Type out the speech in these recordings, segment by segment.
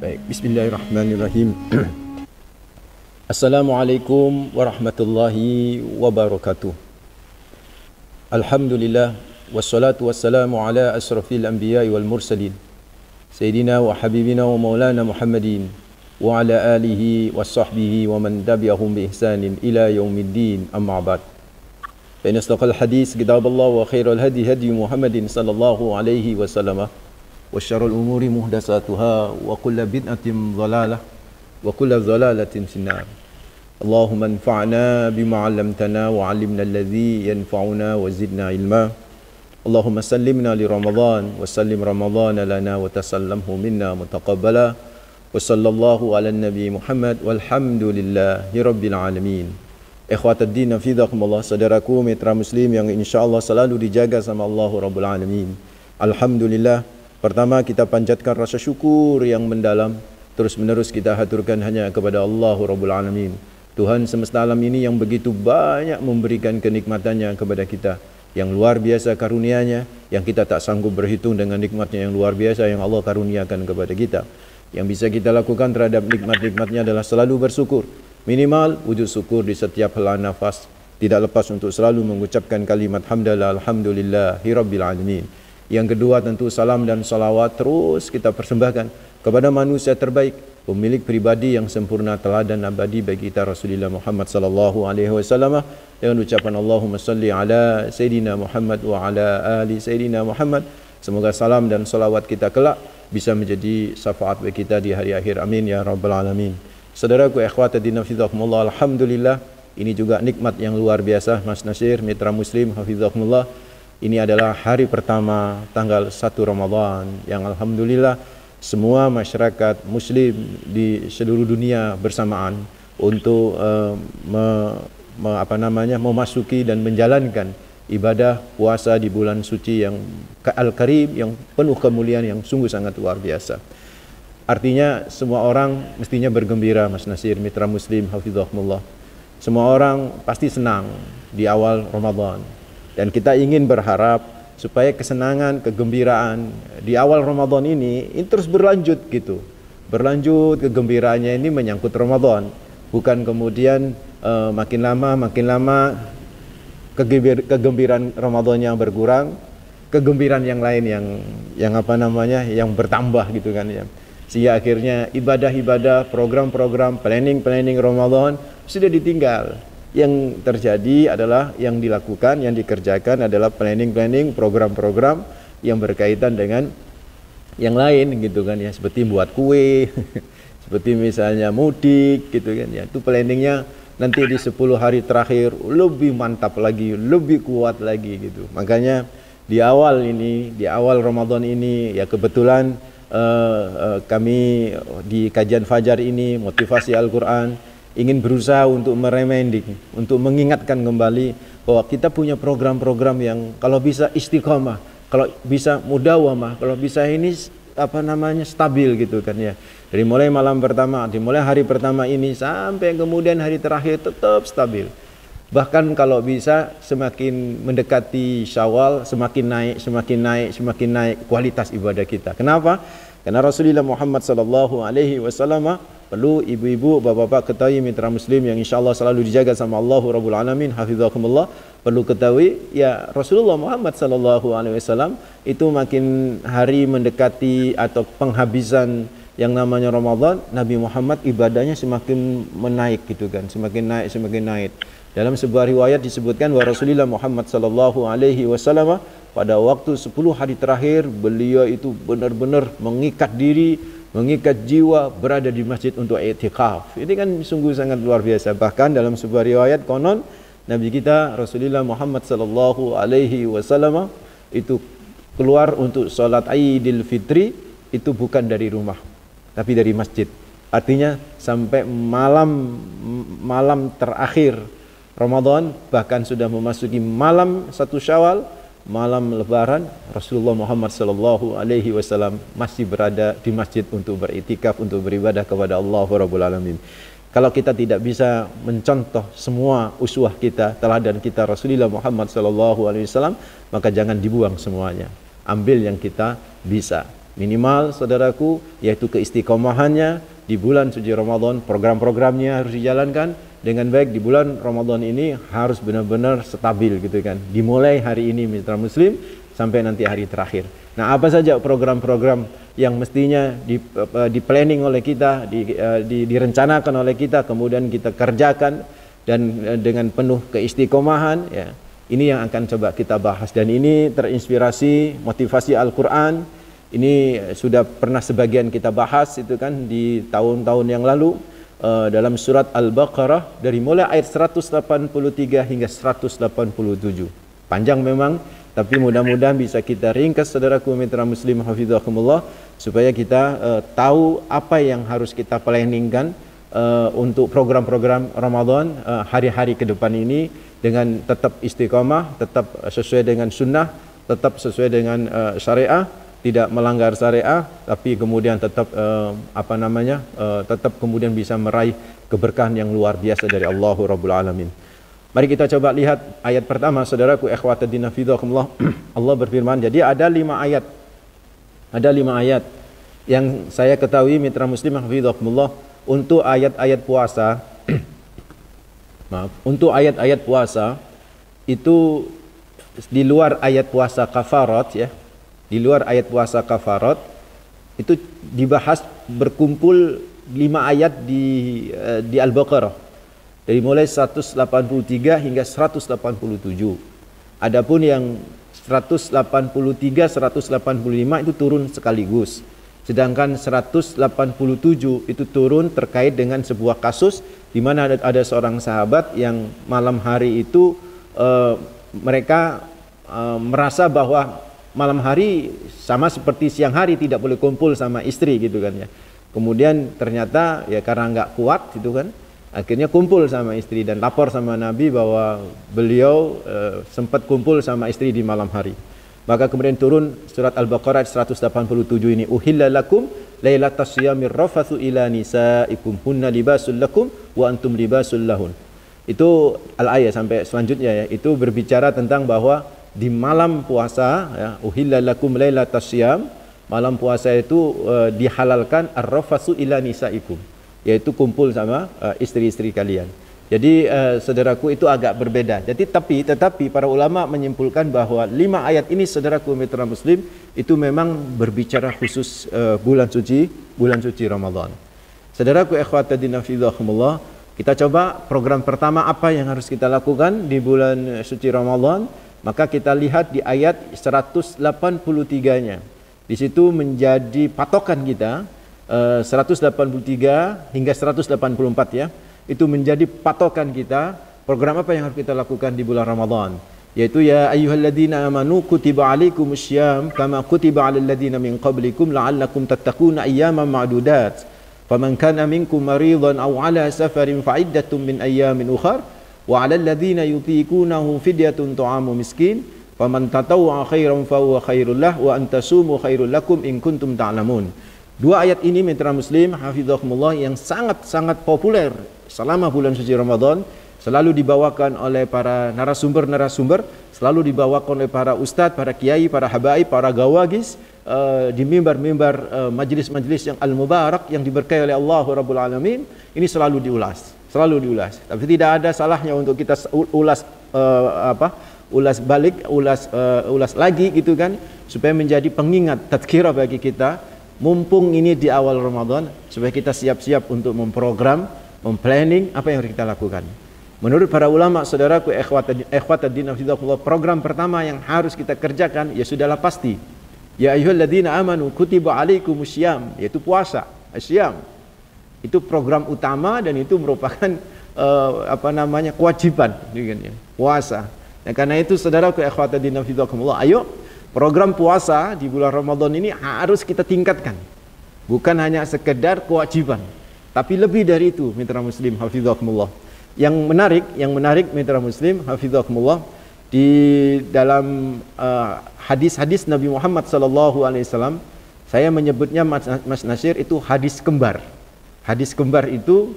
Baik, bismillahirrahmanirrahim. Assalamualaikum warahmatullahi wabarakatuh. Alhamdulillah, wassalatu wassalamu ala asrafil anbiya'i wal mursalin, Sayyidina wa habibina wa maulana Muhammadin wa ala alihi wa sahbihi wa man tabi'ahum bi ihsanin ila yaumiddin, amma ba'd. Fa inna asdaqal hadis kitabullah wa khairal hadi hadi Muhammadin sallallahu alaihi wasallam. Wa syarrul umuri muhdatsatuha wa kullu bid'atin dhalalah wa kullu dhalalatin finnar. Allahumma anfa'na bima 'allamtana wa 'allimna alladhi yanfa'una wa zidna ilma. Allahumma sallimna li Ramadan wa sallim Ramadan lana wa tasallamhu minna mutaqabbala. Wa sallallahu ala nabi Muhammad walhamdulillahi rabbil alamin. Ikhwatuddin hafizakumullah, saudaraku mitra muslim yang insyaallah selalu dijaga sama Allah Rabbul Alamin. Alhamdulillah, pertama kita panjatkan rasa syukur yang mendalam, terus menerus kita haturkan hanya kepada Allah Rabbul Alamin, Tuhan semesta alam ini yang begitu banyak memberikan kenikmatannya kepada kita, yang luar biasa karunia-Nya, yang kita tak sanggup berhitung dengan nikmatnya yang luar biasa yang Allah karuniakan kepada kita. Yang bisa kita lakukan terhadap nikmat-nikmatnya adalah selalu bersyukur, minimal wujud syukur di setiap hela nafas, tidak lepas untuk selalu mengucapkan kalimat hamdalah alhamdulillahi rabbil alamin. Yang kedua tentu salam dan salawat terus kita persembahkan kepada manusia terbaik, pemilik pribadi yang sempurna teladan abadi bagi kita Rasulullah Muhammad sallallahu alaihi wasallam, dengan ucapan Allahumma salli ala Sayyidina Muhammad wa ala ali Sayyidina Muhammad. Semoga salam dan salawat kita kelak bisa menjadi syafaat bagi kita di hari akhir, amin ya rabbal alamin. Saudaraku ikhwatuddin hafizakumullah, alhamdulillah, ini juga nikmat yang luar biasa Mas Nasir, mitra muslim hafizakumullah. Ini adalah hari pertama tanggal 1 Ramadan yang alhamdulillah semua masyarakat muslim di seluruh dunia bersamaan untuk memasuki dan menjalankan ibadah puasa di bulan suci yang Al-Karim, yang penuh kemuliaan, yang sungguh sangat luar biasa. Artinya semua orang mestinya bergembira Mas Nasir, mitra muslim hafizahumullah. Semua orang pasti senang di awal Ramadan. Dan kita ingin berharap supaya kesenangan, kegembiraan di awal Ramadan ini terus berlanjut gitu. Berlanjut kegembiraannya ini menyangkut Ramadan. Bukan kemudian makin lama kegembiraan Ramadannya berkurang, kegembiraan yang lain yang bertambah gitu kan ya. Sehingga akhirnya ibadah-ibadah, program-program, planning Ramadan sudah ditinggal. Yang terjadi adalah yang dilakukan, yang dikerjakan adalah planning, program-program yang berkaitan dengan yang lain gitu kan ya, seperti buat kue, seperti misalnya mudik gitu kan ya. Itu planningnya nanti di 10 hari terakhir lebih mantap lagi, lebih kuat lagi gitu. Makanya di awal Ramadan ini ya kebetulan kami di kajian Fajar ini motivasi Al-Quran ingin berusaha untuk meremending, untuk mengingatkan kembali bahwa kita punya program-program yang kalau bisa istiqomah, kalau bisa mudawamah, kalau bisa ini stabil gitu kan ya. Dari mulai malam pertama, dimulai hari pertama ini sampai kemudian hari terakhir tetap stabil. Bahkan kalau bisa semakin mendekati Syawal semakin naik kualitas ibadah kita. Kenapa? Karena Rasulullah Muhammad sallallahu alaihi wasallam, perlu ibu-ibu, bapak-bapak ketahui mitra muslim yang insyaallah selalu dijaga sama Allah Rabbul Alamin hafizakumullah, perlu ketahui ya Rasulullah Muhammad sallallahu alaihi wasallam itu makin hari mendekati atau penghabisan yang namanya Ramadan, Nabi Muhammad ibadahnya semakin menaik gitu kan, semakin naik. Dalam sebuah riwayat disebutkan bahwa Rasulullah Muhammad sallallahu alaihi wasallam pada waktu 10 hari terakhir beliau itu benar-benar mengikat diri, mengikat jiwa, berada di masjid untuk i'tikaf. Ini kan sungguh sangat luar biasa. Bahkan dalam sebuah riwayat konon Nabi kita Rasulullah Muhammad sallallahu alaihi wasallam itu keluar untuk salat Idul Fitri itu bukan dari rumah, tapi dari masjid. Artinya sampai malam terakhir Ramadan, bahkan sudah memasuki malam 1 Syawal, malam lebaran, Rasulullah Muhammad sallallahu alaihi wasallam masih berada di masjid untuk beriktikaf, untuk beribadah kepada Allah Rabbul Alamin. Kalau kita tidak bisa mencontoh semua uswah kita, teladan kita Rasulullah Muhammad sallallahu alaihi wasallam, maka jangan dibuang semuanya. Ambil yang kita bisa. Minimal saudaraku, yaitu keistiqomahannya di bulan suci Ramadan, program-programnya harus dijalankan dengan baik di bulan Ramadan ini, harus benar-benar stabil gitu kan. Dimulai hari ini mitra muslim sampai nanti hari terakhir. Nah, apa saja program-program yang mestinya di planning oleh kita, direncanakan oleh kita, kemudian kita kerjakan dan dengan penuh keistiqomahan ya. Ini yang akan coba kita bahas, dan ini terinspirasi motivasi Al-Qur'an. Ini sudah pernah sebagian kita bahas itu kan di tahun-tahun yang lalu dalam surat Al-Baqarah dari mulai ayat 183 hingga 187. Panjang memang, tapi mudah-mudahan bisa kita ringkas saudaraku mitra muslim hafizakumullah, supaya kita tahu apa yang harus kita planningkan untuk program-program Ramadan hari-hari ke depan ini, dengan tetap istiqamah, tetap sesuai dengan sunnah, tetap sesuai dengan syariah, tidak melanggar syariah, tapi kemudian tetap tetap kemudian bisa meraih keberkahan yang luar biasa dari Allah Rabbul Alamin. Mari kita coba lihat ayat pertama saudaraku ikhwatuddin hafizakumullah. Allah berfirman, jadi ada 5 ayat. Ada 5 ayat yang saya ketahui mitra muslim hafizakumullah, untuk ayat-ayat puasa untuk ayat-ayat puasa itu di luar ayat puasa kafarat ya. Di luar ayat puasa kafarat itu dibahas berkumpul 5 ayat di Al-Baqarah. Dari mulai 183 hingga 187. Adapun yang 183, 185 itu turun sekaligus. Sedangkan 187 itu turun terkait dengan sebuah kasus di mana ada seorang sahabat yang malam hari itu mereka merasa bahwa malam hari sama seperti siang hari, tidak boleh kumpul sama istri gitu kan ya. Kemudian ternyata ya karena nggak kuat gitu kan, akhirnya kumpul sama istri dan lapor sama Nabi bahwa beliau sempat kumpul sama istri di malam hari. Maka kemudian turun surat Al-Baqarah 187 ini, uhilla lakum lailatas siyamir rafathu ila nisaikum hunna libasul lakum wa antum libasul lahun. Itu al-ayat sampai selanjutnya ya, itu berbicara tentang bahwa di malam puasa ya, uhilla lakum lailatas siyam, malam puasa itu dihalalkan ar-rafathu ila nisaikum, yaitu kumpul sama istri-istri kalian. Jadi saudaraku itu agak berbeda. Jadi tetapi para ulama menyimpulkan bahwa 5 ayat ini saudaraku mitra muslim itu memang berbicara khusus bulan suci Ramadan. Saudaraku ikhwatuddin hafizakumullah, kita coba program pertama apa yang harus kita lakukan di bulan suci Ramadan. Maka kita lihat di ayat 183-nya. Di situ menjadi patokan kita 183 hingga 184 ya. Itu menjadi patokan kita, program apa yang harus kita lakukan di bulan Ramadan, yaitu ya ayyuhalladzina amanu kutiba alaikumussyam kama kutiba alal ladzina min qablikum la'allakum tattaquna ayyaman ma'dudat faman kana minkum maridan aw ala safarin fa'iddatun min ayyamin ukhar wa 'alal ladzina yutiqunahu fidyatun ta'amu miskin faman tatawwa khairan fa huwa khairul lah wa antasumu khairul lakum in kuntum ta'lamun. 2 ayat ini mitra muslim hafizakumullah yang sangat-sangat populer selama bulan suci Ramadan, selalu dibawakan oleh para narasumber, selalu dibawakan oleh para ustadz, para kiai, para habaib, para gawagis di mimbar-mimbar majlis-majlis yang al-mubarak yang diberkahi oleh Allah Rabbul Alamin. Ini selalu diulas. Tapi tidak ada salahnya untuk kita ulas lagi gitu kan, supaya menjadi pengingat tadkirah bagi kita, mumpung ini di awal Ramadan, supaya kita siap-siap untuk memprogram, memplanning apa yang harus kita lakukan. Menurut para ulama, saudaraku ikhwatuddin hafizakumullah, program pertama yang harus kita kerjakan ya sudahlah pasti. Ya ayyuhalladzina amanu kutiba alaikumussyam, yaitu puasa, asyam. Itu program utama dan itu merupakan kewajiban puasa. Nah, karena itu saudaraku ikhwatuddin hafizakumullah, ayo program puasa di bulan Ramadan ini harus kita tingkatkan. Bukan hanya sekedar kewajiban, tapi lebih dari itu mitra muslim hafizakumullah. Yang menarik mitra muslim hafizakumullah, di dalam hadis-hadis Nabi Muhammad SAW, saya menyebutnya Mas Nasir itu hadis kembar. Hadis kembar itu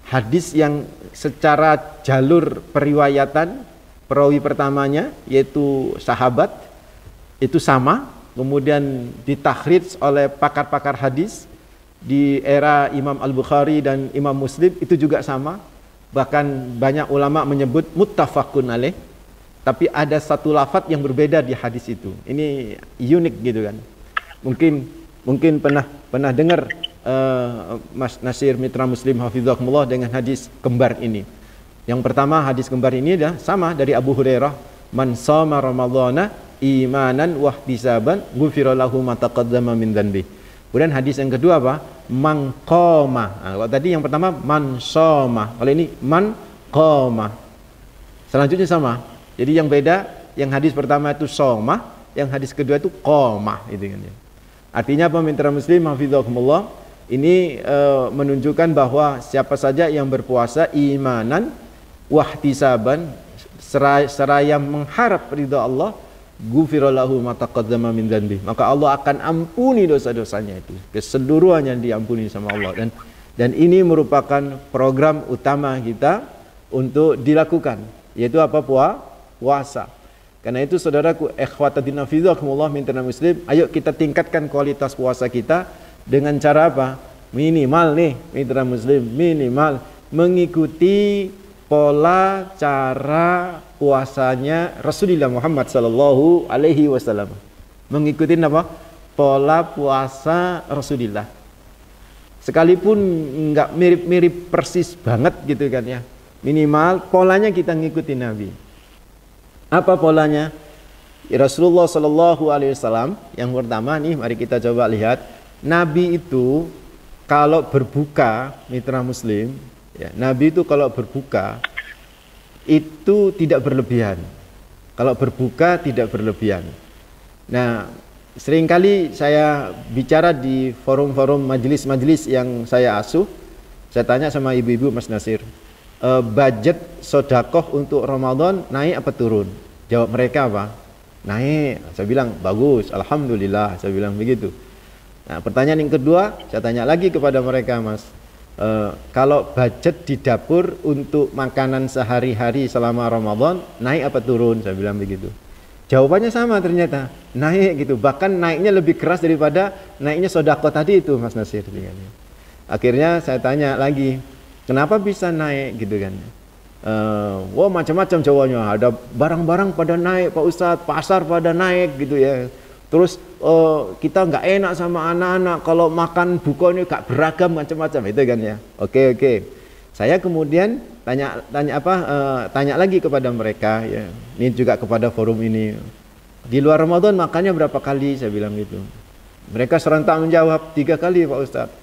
hadis yang secara jalur periwayatan, perawi pertamanya yaitu sahabat itu sama, kemudian ditakhrij oleh pakar-pakar hadis di era Imam Al-Bukhari dan Imam Muslim, itu juga sama. Bahkan banyak ulama menyebut muttafaqun alaih, tapi ada satu lafaz yang berbeda di hadis itu. Ini unik gitu kan. Mungkin pernah dengar Mas Nasir Mitra Muslim hafizahumullah dengan hadis kembar ini. Yang pertama, hadis kembar ini adalah sama dari Abu Hurairah, man shoma ramadhana imanan wahtisaban ghufira lahu ma taqaddama min dzanbi. Kemudian hadis yang kedua apa? Man qama. Nah, kalau tadi yang pertama man shoma, kalau ini man qama. Selanjutnya sama. Jadi yang beda, yang hadis pertama itu shoma, yang hadis kedua itu qama, gitu kan ya. Artinya apa, mitra muslim hafizakumullah? Ini menunjukkan bahwa siapa saja yang berpuasa imanan wahtisaban, seraya mengharap ridha Allah, ghufira lahu ma taqaddama min dzanbi, maka Allah akan ampuni dosa-dosanya itu, keseluruhannya diampuni sama Allah. Dan ini merupakan program utama kita untuk dilakukan, yaitu apa? Puasa. Karena itu saudaraku, ikhwatadina fizakumullah mitra muslim, ayo kita tingkatkan kualitas puasa kita dengan cara apa? Minimal nih mitra muslim, minimal mengikuti pola cara puasanya Rasulullah Muhammad sallallahu alaihi wasallam. Mengikuti apa? Pola puasa Rasulullah. Sekalipun enggak mirip-mirip persis banget gitu kan ya. Minimal polanya kita ngikuti Nabi. Apa polanya? Rasulullah sallallahu alaihi wasallam yang pertama nih, mari kita coba lihat. Nabi itu kalau berbuka, mitra muslim, ya, Nabi itu kalau berbuka itu tidak berlebihan. Kalau berbuka tidak berlebihan. Nah, seringkali saya bicara di forum-forum majelis-majelis yang saya asuh, saya tanya sama ibu-ibu, Mas Nasir, budget sodakoh untuk Ramadan naik apa turun? Jawab mereka apa? Naik. Saya bilang bagus, alhamdulillah, saya bilang begitu. Nah, pertanyaan yang kedua, saya tanya lagi kepada mereka, Mas, kalau budget di dapur untuk makanan sehari-hari selama Ramadan naik apa turun? Saya bilang begitu. Jawabannya sama ternyata, naik gitu. Bahkan naiknya lebih keras daripada naiknya sodakoh tadi itu, Mas Nasir. Akhirnya saya tanya lagi, kenapa bisa naik gitu kan? Wah, macam-macam jawabannya. Ada barang-barang pada naik Pak Ustadz, pasar pada naik gitu ya. Terus kita nggak enak sama anak-anak kalau makan buka ini gak beragam macam-macam itu kan ya. Oke. Saya kemudian tanya lagi kepada mereka ya. Ini juga kepada forum ini. Di luar Ramadan makannya berapa kali? Saya bilang gitu. Mereka serentak menjawab 3 kali Pak Ustadz.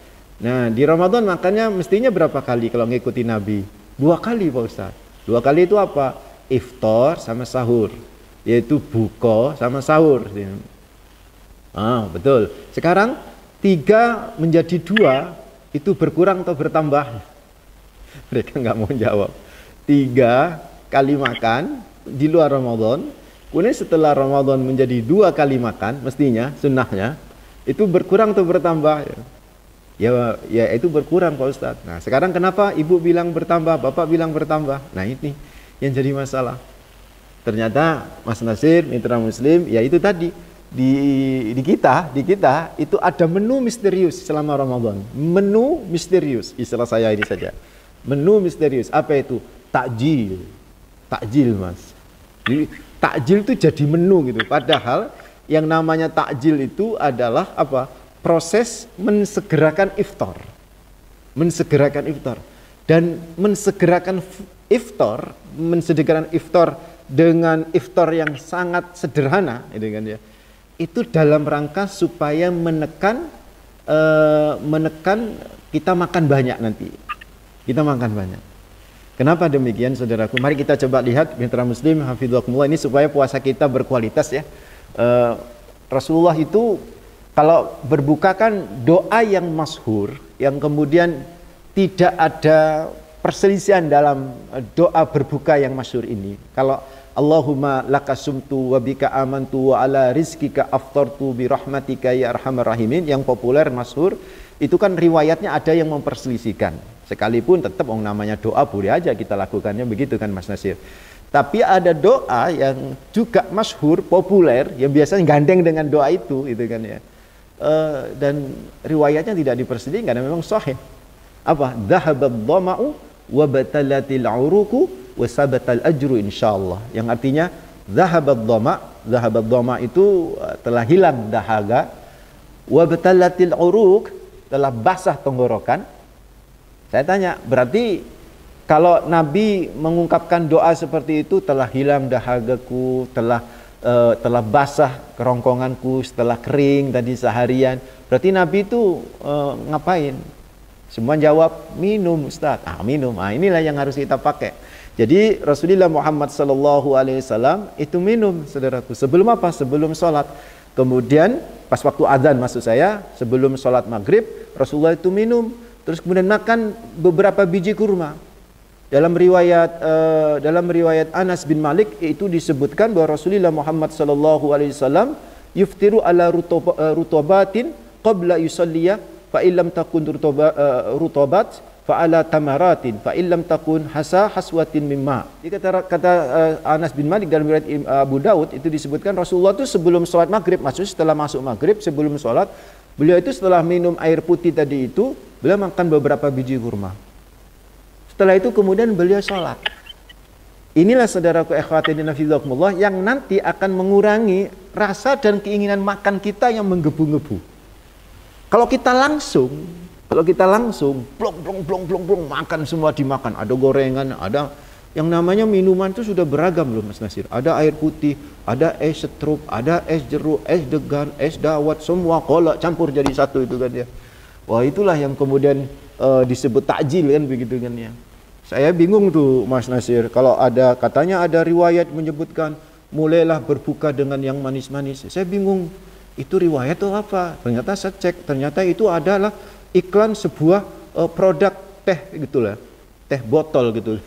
Nah, di Ramadan makannya mestinya berapa kali kalau ngikuti Nabi? 2 kali Pak Ustadz. 2 kali itu apa? Iftar sama sahur. Yaitu buka sama sahur. Betul. Sekarang 3 menjadi 2 itu berkurang atau bertambah? Mereka nggak mau jawab. 3 kali makan di luar Ramadan, kemudian setelah Ramadan menjadi 2 kali makan, mestinya sunnahnya itu berkurang atau bertambah? Ya itu berkurang Pak Ustadz. Nah, sekarang kenapa ibu bilang bertambah, bapak bilang bertambah? Nah, ini yang jadi masalah. Ternyata Mas Nasir, mitra muslim, ya itu tadi. Di kita itu ada menu misterius selama Ramadan. Menu misterius, istilah saya ini saja. Menu misterius, apa itu? Takjil, Mas. Jadi takjil itu jadi menu gitu. Padahal yang namanya takjil itu adalah apa? Proses mensegerakan iftar. Dan mensegerakan iftar dengan iftar yang sangat sederhana, itu kan ya. Itu dalam rangka supaya menekan kita makan banyak nanti. Kita makan banyak. Kenapa demikian, saudaraku? Mari kita coba lihat, mitra muslim hafizakumullah, ini supaya puasa kita berkualitas ya. Rasulullah itu kalau berbuka kan doa yang masyhur, yang kemudian tidak ada perselisihan dalam doa berbuka yang masyhur ini. Kalau Allahumma lakasumtu wa bika amantu wa ala rizkika aftartu bi rahmatika ya arhamar rahimin, yang populer masyhur itu kan riwayatnya ada yang memperselisihkan. Sekalipun tetap namanya doa boleh aja kita lakukannya begitu kan Mas Nasir. Tapi ada doa yang juga masyhur, populer, yang biasanya gandeng dengan doa itu kan ya. Dan riwayatnya tidak diperselisihkan karena memang sahih. Apa? Dhahabad dhama'u wa batalatil 'uruqu wa sabatal ajru insyaallah. Yang artinya dhahabad dhama' itu telah hilang dahaga, wa batalatil 'uruq, telah basah tenggorokan. Saya tanya, berarti kalau Nabi mengungkapkan doa seperti itu, telah hilang dahagaku, telah basah kerongkonganku setelah kering tadi seharian. Berarti Nabi itu ngapain? Semua jawab minum, Ustaz. Minum. Inilah yang harus kita pakai. Jadi Rasulullah Muhammad SAW itu minum, saudaraku. Sebelum apa? Sebelum sholat. Kemudian pas waktu azan, maksud saya, sebelum sholat maghrib, Rasulullah itu minum. Terus kemudian makan beberapa biji kurma. Dalam riwayat Anas bin Malik itu disebutkan bahwa Rasulullah Muhammad SAW yuftiru ala rutobatin qabla yusalliya fa illam takun rutobat fa ala tamaratin fa illam takun haswatin mimma. Jadi kata Anas bin Malik dalam riwayat Abu Daud itu disebutkan Rasulullah itu sebelum sholat maghrib, maksudnya setelah masuk maghrib, sebelum sholat, beliau itu setelah minum air putih tadi itu, beliau makan beberapa biji kurma. Setelah itu kemudian beliau sholat. Inilah saudaraku ikhwatin fillah yang nanti akan mengurangi rasa dan keinginan makan kita yang menggebu-gebu. Kalau kita langsung blong makan, semua dimakan, ada gorengan, ada yang namanya minuman itu sudah beragam loh Mas Nasir. Ada air putih, ada es setrup, ada es jeruk, es degan, es dawat, semua kolak campur jadi satu itu kan ya. Wah, itulah yang kemudian disebut takjil kan begitu kan ya. Saya bingung tuh Mas Nasir, kalau katanya ada riwayat menyebutkan mulailah berbuka dengan yang manis-manis. Saya bingung, itu riwayat atau apa? Ternyata saya cek, ternyata itu adalah iklan sebuah produk teh gitulah, teh botol gitu.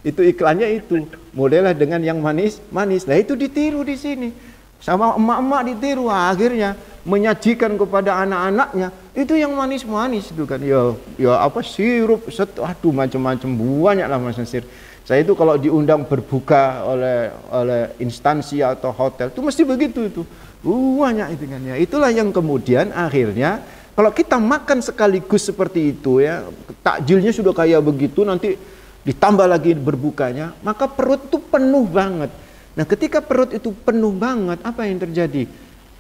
Itu iklannya itu, mulailah dengan yang manis-manis. Nah itu ditiru di sini. Sama emak-emak ditiru, akhirnya menyajikan kepada anak-anaknya itu yang manis-manis itu kan. Ya apa sirup, macam-macam banyak lah Mas Nasir. Saya itu kalau diundang berbuka oleh instansi atau hotel itu mesti begitu itu. Banyak itu kan ya. Itulah yang kemudian akhirnya kalau kita makan sekaligus seperti itu ya, takjilnya sudah kayak begitu, nanti ditambah lagi berbukanya, maka perut itu penuh banget. Nah ketika perut itu penuh banget, apa yang terjadi?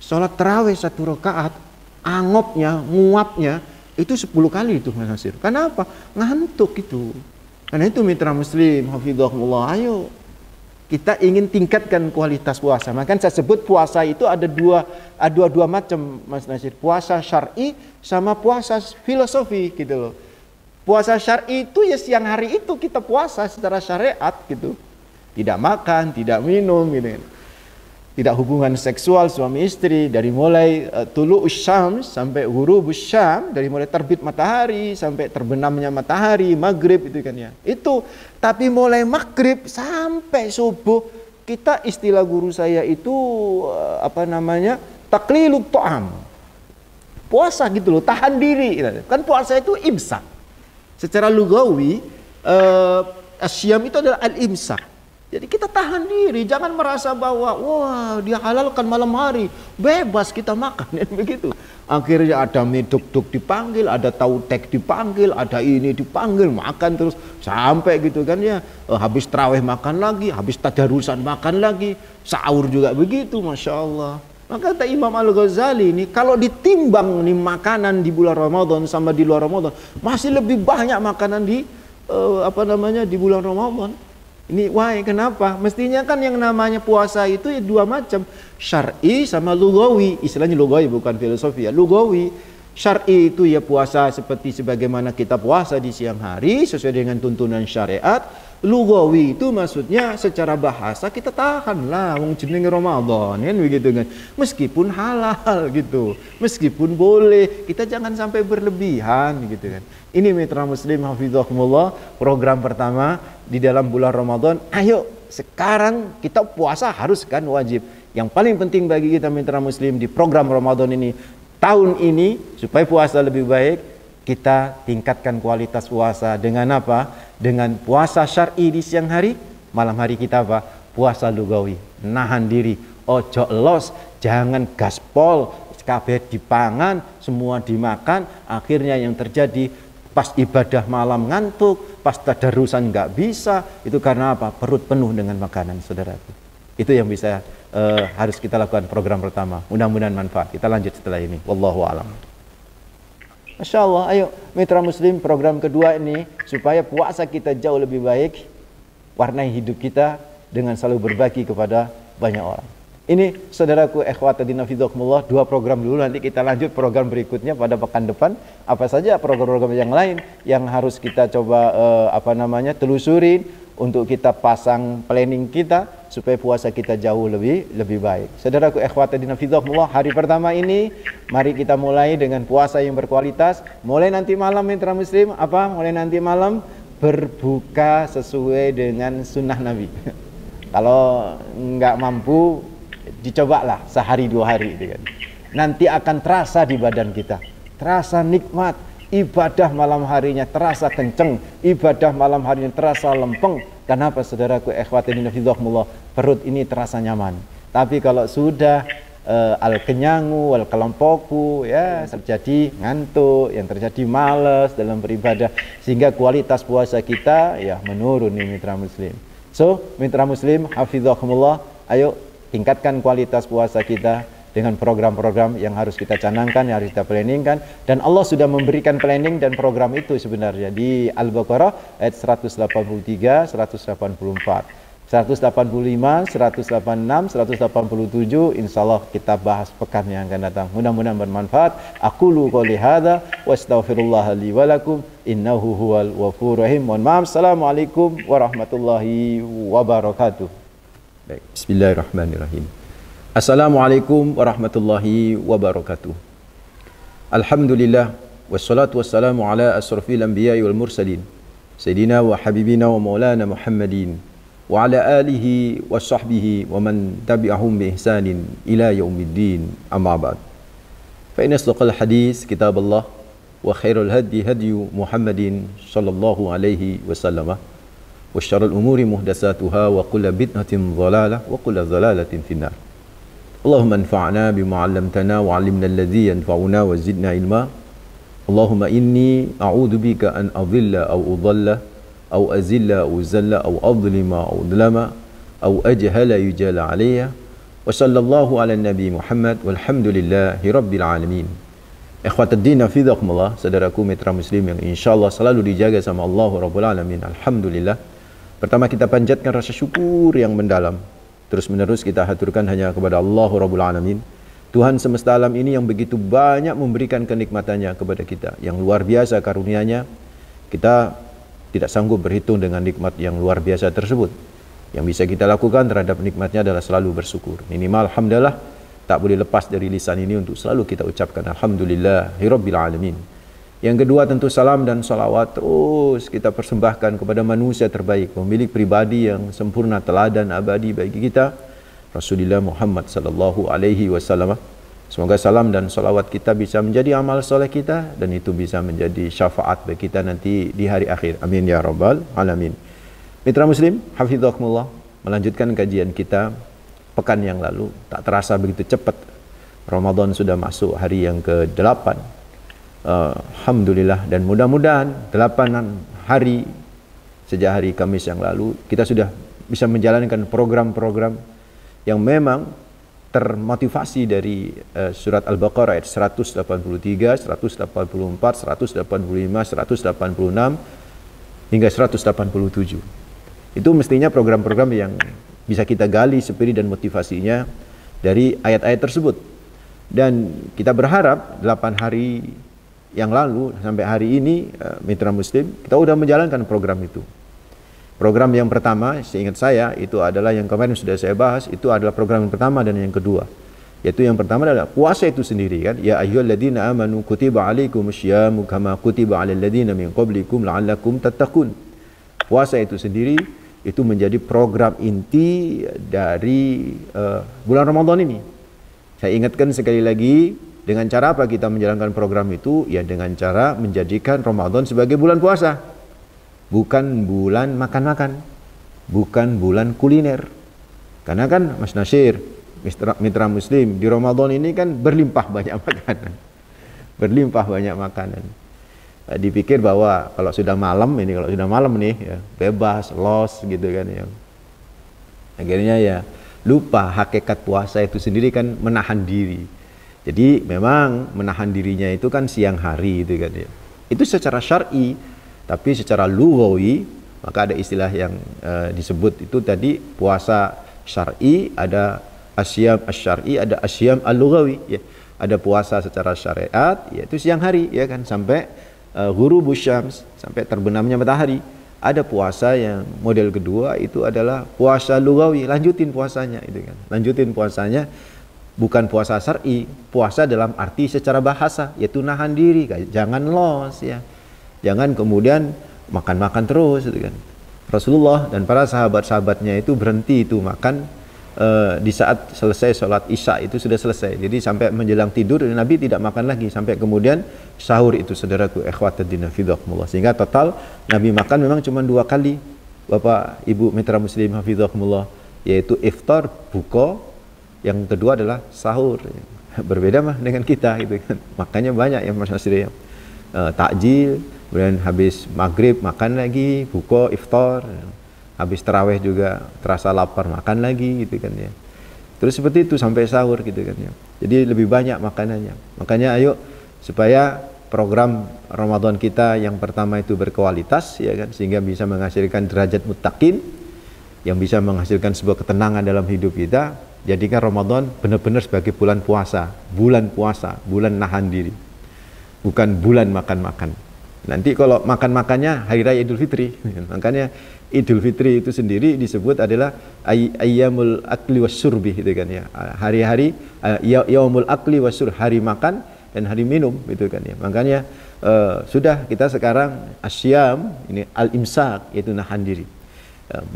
Sholat tarawih 1 rakaat, angopnya, nguapnya, itu 10 kali itu Mas Nasir. Kenapa? Ngantuk itu. Karena itu mitra muslim, hafizahullah, ayo kita ingin tingkatkan kualitas puasa. Maka saya sebut puasa itu ada dua macam Mas Nasir. Puasa syar'i sama puasa filosofi gitu loh. Puasa syar'i itu ya siang hari itu kita puasa secara syariat gitu. Tidak makan, tidak minum gitu. Tidak hubungan seksual suami istri dari mulai tulu'us syams sampai ghurubus syam, dari mulai terbit matahari sampai terbenamnya matahari, maghrib itu kan ya. Itu tapi mulai maghrib sampai subuh kita, istilah guru saya itu taklilut ta'am. Puasa gitu loh, tahan diri. Kan puasa itu imsak. Secara lugawi asyam itu adalah al-imsak. Jadi kita tahan diri, jangan merasa bahwa wah dia halalkan malam hari, bebas kita makan ya, begitu. Akhirnya ada mie duk-duk dipanggil, ada tautek dipanggil, ada ini dipanggil, makan terus sampai gitu kan ya. Habis tarawih makan lagi, habis tadarusan makan lagi, sahur juga begitu, masya Allah. Maka kata Imam Al-Ghazali ini, kalau ditimbang nih makanan di bulan Ramadan sama di luar Ramadan, masih lebih banyak makanan di di bulan Ramadan. Ini kenapa? Mestinya kan yang namanya puasa itu ya dua macam, syar'i sama lugawi. Istilahnya lugawi bukan filosofi ya, lugawi. Syar'i itu ya puasa seperti sebagaimana kita puasa di siang hari sesuai dengan tuntunan syariat. Lugawi itu maksudnya secara bahasa kita tahanlah wong jenenge Ramadan kan begitu kan. Meskipun halal gitu, meskipun boleh, kita jangan sampai berlebihan gitu kan. Ini mitra muslim hafizahumullah, program pertama di dalam bulan Ramadan. Ayo sekarang kita puasa harus kan wajib. Yang paling penting bagi kita mitra muslim di program Ramadan ini tahun ini supaya puasa lebih baik, kita tingkatkan kualitas puasa dengan apa? Dengan puasa syar'i di siang hari, malam hari kita apa? Puasa lugawi, nahan diri, ojo los, jangan gaspol, kabeh dipangan, semua dimakan, akhirnya yang terjadi pas ibadah malam ngantuk, pas tadarusan nggak bisa, itu karena apa? Perut penuh dengan makanan, saudaraku. Itu yang bisa harus kita lakukan program pertama. Mudah-mudahan manfaat. Kita lanjut setelah ini. Wallahu a'lam. Masya Allah, ayo mitra muslim, program kedua ini supaya puasa kita jauh lebih baik, warnai hidup kita dengan selalu berbagi kepada banyak orang. Ini saudaraku ikhwatadina fidzakumullah, 2 program dulu, nanti kita lanjut program berikutnya pada pekan depan. Apa saja program-program yang lain yang harus kita coba telusurin untuk kita pasang planning kita supaya puasa kita jauh lebih baik. Saudaraku ikhwatadina fidzakumullah, hari pertama ini mari kita mulai dengan puasa yang berkualitas. Mulai nanti malam mitra muslim, mulai nanti malam berbuka sesuai dengan sunnah Nabi. Kalau nggak mampu, dicobalah sehari 2 hari gitu kan. Nanti akan terasa di badan kita, terasa nikmat. Ibadah malam harinya terasa kenceng, ibadah malam harinya terasa lempeng. Kenapa saudaraku ikhwatin fillah? Perut ini terasa nyaman. Tapi kalau sudah al-kenyangu, al-kelampoku, ya terjadi ngantuk, yang terjadi malas dalam beribadah, sehingga kualitas puasa kita ya menurun nih mitra muslim. So, mitra muslim hafizakumullah, ayo tingkatkan kualitas puasa kita dengan program-program yang harus kita canangkan, yang harus kita planningkan, dan Allah sudah memberikan planning dan program itu sebenarnya di Al-Baqarah ayat 183, 184. 185, 186, 187 insyaallah kita bahas pekan yang akan datang. Mudah-mudahan bermanfaat. Aqulu qouli hadza wa astaghfirullah li wa lakum innahu huwal ghafurur rahim. Mohon maaf. Assalamualaikum warahmatullahi wabarakatuh. Baik, bismillahirrahmanirrahim. Assalamualaikum warahmatullahi wabarakatuh. Alhamdulillah wassalatu wassalamu ala asrafil anbiya'i wal mursalin sayyidina wa habibina wa maulana Muhammadin wa ala alihi wa sahbihi wa man tabi'ahum bi ihsanin ila yaumiddin, amma ba'd. Fa inna asdaqal hadis kitabullah wa khairul hadi hadyu Muhammadin sallallahu alaihi wasallam wa syarrul umuri muhdatsatuha wa kullu bid'atin dhalalah wa kullu dhalalatin finnar. Allahumma anfa'na bima 'allamtana wa 'allimna alladhi yanfa'una wa zidna ilma. Allahumma inni a'udzu bika an adhilla aw udalla aw azilla aw zalla aw adlima aw udlama aw ajhala yujala 'alayya. Wa sallallahu 'ala nabi Muhammad walhamdulillahi rabbil alamin. Ikhwatuddin fillah, saudaraku mitra muslim yang insyaallah selalu dijaga sama Allah rabbul alamin. Alhamdulillah. Pertama kita panjatkan rasa syukur yang mendalam. Terus menerus kita haturkan hanya kepada Allah Rabbul Alamin, Tuhan semesta alam ini yang begitu banyak memberikan kenikmatannya kepada kita, yang luar biasa karunia-Nya. Kita tidak sanggup berhitung dengan nikmat yang luar biasa tersebut. Yang bisa kita lakukan terhadap nikmatnya adalah selalu bersyukur. Minimal alhamdulillah, tak boleh lepas dari lisan ini untuk selalu kita ucapkan alhamdulillahirabbil alamin. Yang kedua tentu salam dan salawat terus kita persembahkan kepada manusia terbaik, pemilik pribadi yang sempurna, teladan abadi bagi kita, Rasulullah Muhammad sallallahu alaihi wasallam. Semoga salam dan salawat kita bisa menjadi amal soleh kita, dan itu bisa menjadi syafaat bagi kita nanti di hari akhir. Amin ya rabbal alamin. Mitra muslim, hafizakumullah, melanjutkan kajian kita pekan yang lalu. Tak terasa begitu cepat Ramadan sudah masuk hari yang ke-8. Alhamdulillah, dan mudah-mudahan 8 hari sejak hari Kamis yang lalu kita sudah bisa menjalankan program-program yang memang termotivasi dari surat Al-Baqarah ayat 183, 184, 185, 186 hingga 187. Itu mestinya program-program yang bisa kita gali spirit dan motivasinya dari ayat-ayat tersebut. Dan kita berharap 8 hari yang lalu sampai hari ini mitra muslim kita sudah menjalankan program itu. Program yang pertama seingat saya itu adalah yang kemarin sudah saya bahas, itu adalah program yang pertama dan yang kedua. Yaitu yang pertama adalah puasa itu sendiri kan. Ya ayyuhalladzina amanu kutiba alaikumusyamu kama kutiba alal ladzina min qablikum la'allakum tattaqun. Puasa itu sendiri itu menjadi program inti dari bulan Ramadan ini. Saya ingatkan sekali lagi, dengan cara apa kita menjalankan program itu? Ya dengan cara menjadikan Ramadan sebagai bulan puasa, bukan bulan makan-makan, bukan bulan kuliner. Karena kan Mas Nasir, mitra Muslim, di Ramadan ini kan berlimpah banyak makanan. Berlimpah banyak makanan. Dipikir bahwa kalau sudah malam nih ya, bebas, los gitu kan ya. Akhirnya ya lupa hakikat puasa itu sendiri kan menahan diri. Jadi memang menahan dirinya itu kan siang hari itu kan ya. Itu secara syar'i, tapi secara lughawi maka ada istilah yang disebut itu tadi puasa syar'i, ada asyam asy-syar'i, ada asyam al-lughawi ya. Ada puasa secara syariat yaitu siang hari ya kan sampai ghurubus syams, sampai terbenamnya matahari. Ada puasa yang model kedua itu adalah puasa lughawi, lanjutin puasanya itu kan. Lanjutin puasanya bukan puasa syar'i, puasa dalam arti secara bahasa yaitu nahan diri, jangan los ya. Jangan kemudian makan-makan terus gitu kan. Rasulullah dan para sahabat-sahabatnya itu berhenti itu makan di saat selesai sholat isya itu sudah selesai. Jadi sampai menjelang tidur Nabi tidak makan lagi sampai kemudian sahur itu, saudaraku ikhwatuddin hafidhakumullah. Sehingga total Nabi makan memang cuma 2 kali, Bapak Ibu mitra Muslim hafidhakumullah, yaitu iftar, buka, yang kedua adalah sahur. Berbeda mah dengan kita gitu kan. Makanya banyak yang Mas Nasir takjil, kemudian habis maghrib makan lagi, buka, iftar, habis tarawih juga terasa lapar makan lagi gitu kan ya. Terus seperti itu sampai sahur gitu kan ya. Jadi lebih banyak makanannya. Makanya ayo supaya program Ramadan kita yang pertama itu berkualitas ya kan, sehingga bisa menghasilkan derajat muttaqin yang bisa menghasilkan sebuah ketenangan dalam hidup kita. Jadikan Ramadan benar-benar sebagai bulan puasa, bulan nahan diri. Bukan bulan makan-makan. Nanti kalau makan-makannya hari raya Idul Fitri. Makanya Idul Fitri itu sendiri disebut adalah ayyamul akli wasyurbi gitu kan ya. Hari-hari yaumul akli wasyur, hari makan dan hari minum gitu kan ya. Makanya sudah kita sekarang asyam ini al-imsak, yaitu nahan diri.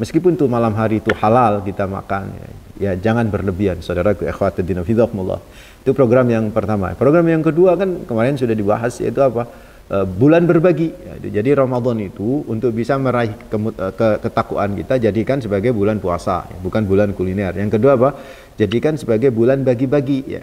Meskipun tuh malam hari itu halal kita makan ya jangan berlebihan, saudaraku ikhwatuddin hafidhakumullah. Itu program yang pertama. Program yang kedua kan kemarin sudah dibahas, yaitu apa? Bulan berbagi. Jadi Ramadan itu untuk bisa meraih ketakwaan kita jadikan sebagai bulan puasa, bukan bulan kuliner. Yang kedua apa? Jadikan sebagai bulan bagi-bagi ya.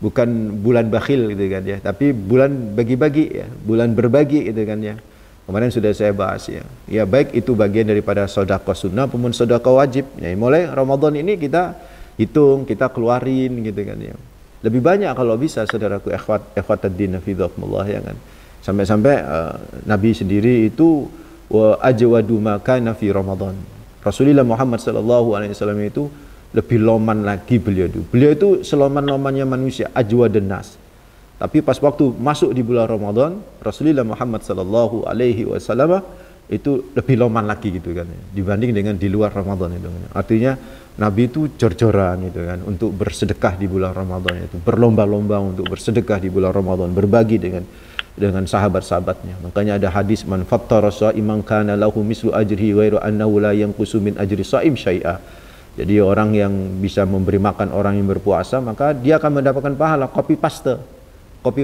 Bukan bulan bakhil gitu kan ya, tapi bulan bagi-bagi ya, bulan berbagi gitu kan ya. Kemarin sudah saya bahas ya. Ya baik itu bagian daripada sedekah sunnah maupun sedekah wajib. Ya, mulai Ramadan ini kita hitung, kita keluarin gitu kan ya. Lebih banyak kalau bisa, saudaraku ikhwatuddin hafidhakumullah ya kan. Sampai-sampai Nabi sendiri itu wa ajwadu ma kana fi Ramadan. Rasulullah Muhammad sallallahu alaihi wasallam itu lebih loman lagi beliau itu. Beliau itu seloman-lomannya manusia, ajwadun nas. Tapi pas waktu masuk di bulan Ramadan, Rasulullah Muhammad sallallahu alaihi wasallam itu lebih loman lagi gitu kan dibanding dengan di luar Ramadan itu. Artinya Nabi itu jor-joran gitu kan untuk bersedekah di bulan Ramadan itu, berlomba-lomba untuk bersedekah di bulan Ramadan, berbagi dengan sahabat-sahabatnya. Makanya ada hadis man fattara sha'iman kana lahu mislu ajrihi ghairu annahu la yanqusu min ajri sha'im syai'a. Jadi orang yang bisa memberi makan orang yang berpuasa, maka dia akan mendapatkan pahala copy paste. Copy